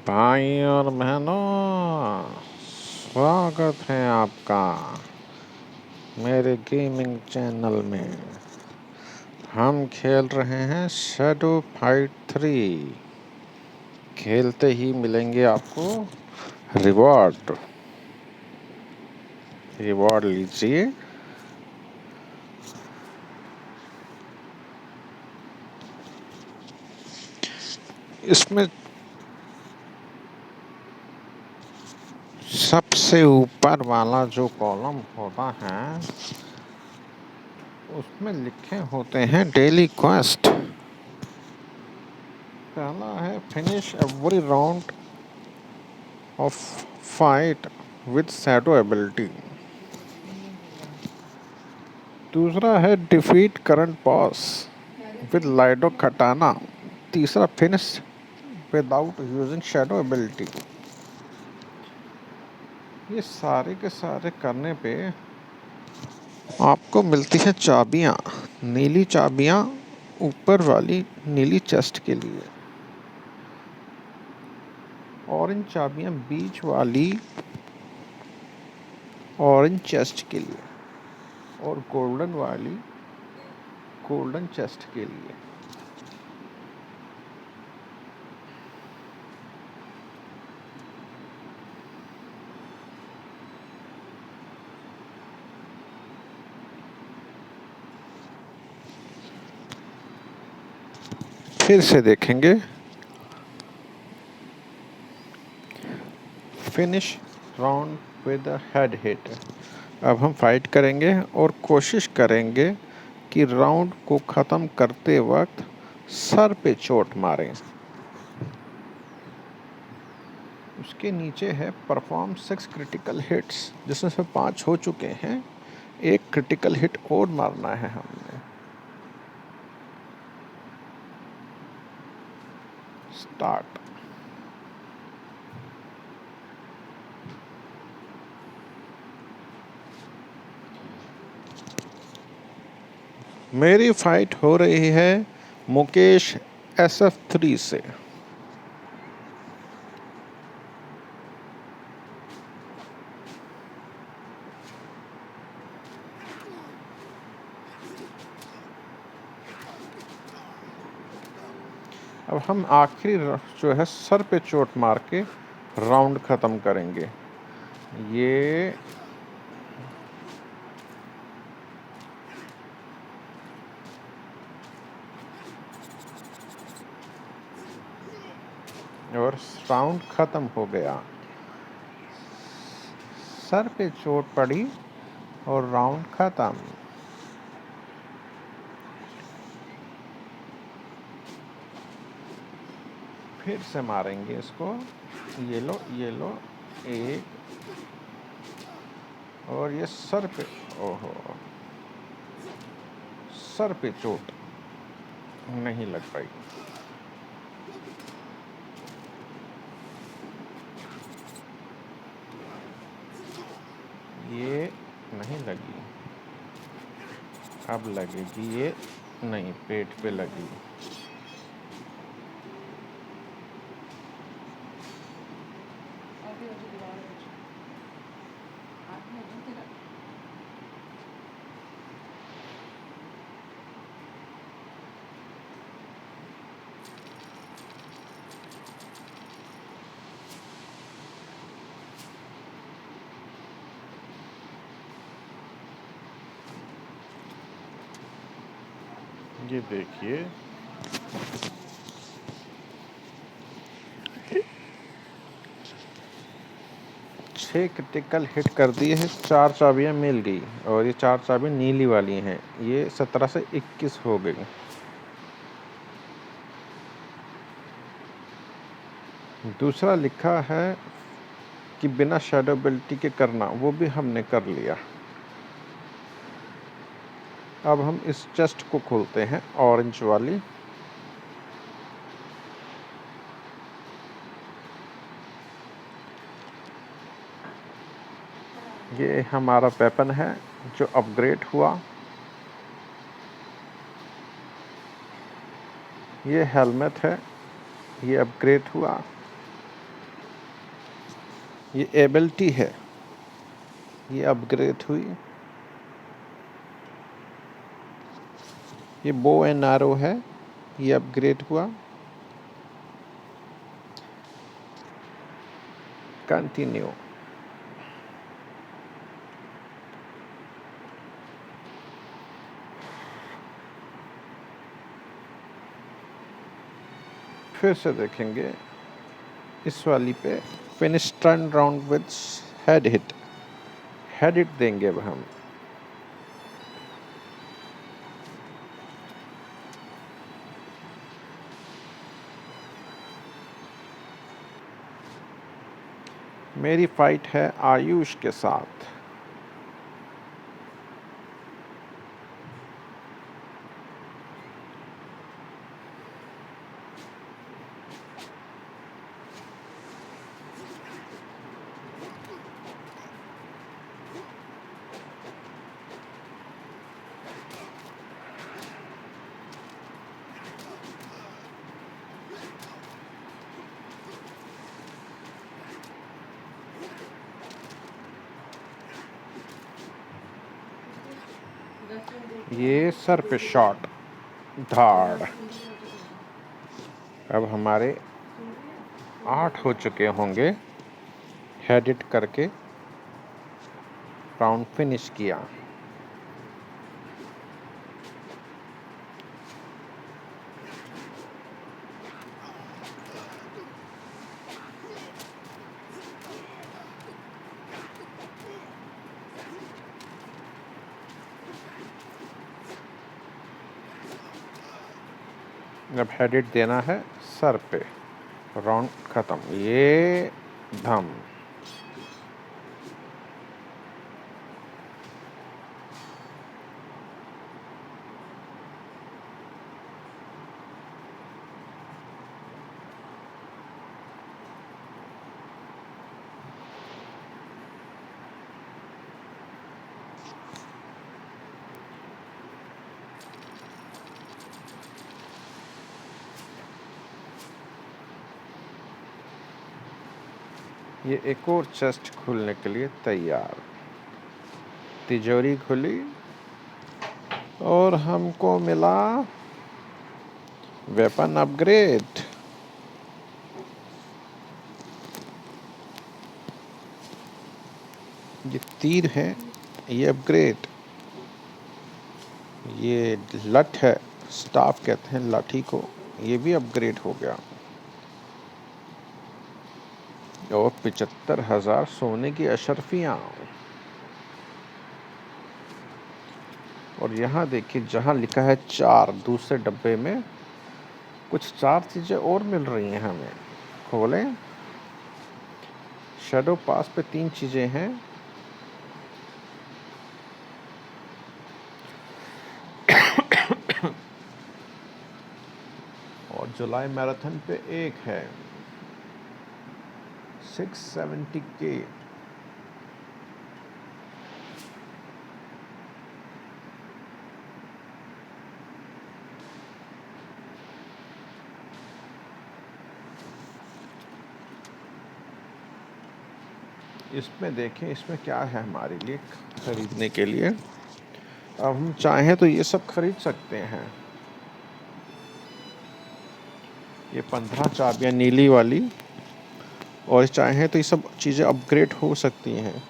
भाई और बहनों, स्वागत है आपका मेरे गेमिंग चैनल में। हम खेल रहे हैं शैडो फाइट 3। खेलते ही मिलेंगे आपको रिवॉर्ड। रिवॉर्ड लीजिए। इसमें सबसे ऊपर वाला जो कॉलम होता है उसमें लिखे होते हैं डेली क्वेस्ट। पहला है finish every round of fight with shadow ability. दूसरा है डिफीट करंट बॉस विद लाइडो खटाना। तीसरा finish without using shadow ability. ये सारे के सारे करने पे आपको मिलती है चाबियाँ। नीली चाबियाँ ऊपर वाली नीली चेस्ट के लिए, ऑरेंज चाबियाँ बीच वाली ऑरेंज चेस्ट के लिए, और गोल्डन वाली गोल्डन चेस्ट के लिए। फिर से देखेंगे। Finish round with a head hit. अब हम फाइट करेंगे और कोशिश करेंगे कि राउंड को ख़त्म करते वक्त सर पे चोट मारें। उसके नीचे है परफॉर्म 6 क्रिटिकल हिट्स, जिसमें से 5 हो चुके हैं। एक क्रिटिकल हिट और मारना है हमने। स्टार्ट। मेरी फाइट हो रही है मुकेश SF3 से। अब हम आखिरी जो है सर पे चोट मार के राउंड ख़त्म करेंगे। ये और राउंड ख़त्म हो गया। सर पे चोट पड़ी और राउंड ख़त्म। फिर से मारेंगे इसको। ये लो एक, और ये सर पे, ओहो, सर पे चोट नहीं लग पाई। ये नहीं लगी, अब लगेगी। ये नहीं, पेट पे लगी। ये देखिए, छह क्रिटिकल हिट कर दिए हैं। 4 चाबियां मिल गई, और ये 4 चाबियां नीली वाली हैं। ये 17 से 21 हो गई। दूसरा लिखा है कि बिना शैडो एबिलिटी के करना, वो भी हमने कर लिया। अब हम इस चेस्ट को खोलते हैं, ऑरेंज वाली। ये हमारा वेपन है जो अपग्रेड हुआ। ये हेलमेट है, ये अपग्रेड हुआ। ये एबिलिटी है, ये अपग्रेड हुई। ये बो एंड आरो है, ये अपग्रेड हुआ। कंटिन्यू। फिर से देखेंगे इस वाली पे, finish turn round with head hit. Head hit देंगे अब हम। मेरी फाइट है आयुष के साथ। ये सर पे शॉट, धाड़। अब हमारे 8 हो चुके होंगे। हेड हिट करके राउंड फिनिश किया। अब हेड हिट देना है सर पे, राउंड खत्म। ये धम। ये एक और चेस्ट खुलने के लिए तैयार। तिजोरी खुली और हमको मिला वेपन अपग्रेड। ये तीर है, ये अपग्रेड। ये लठ है, स्टाफ कहते हैं लाठी को, ये भी अपग्रेड हो गया। और 75,000 सोने की अशर्फियाँ। और यहाँ देखिए, जहाँ लिखा है 4, दूसरे डब्बे में कुछ 4 चीज़ें और मिल रही हैं हमें। खोलें। शैडो पास पे 3 चीज़ें हैं। और जुलाई मैराथन पे एक है 670K। इसमें देखें, इसमें क्या है हमारे लिए खरीदने के लिए। अब हम चाहें तो ये सब खरीद सकते हैं। ये 15 चाबियाँ नीली वाली, और चाहें तो ये सब चीज़ें अपग्रेड हो सकती हैं।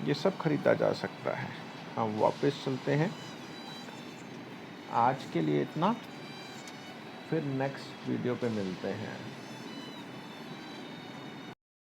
ये सब खरीदा जा सकता है। हम वापस चलते हैं। आज के लिए इतना, फिर नेक्स्ट वीडियो पे मिलते हैं।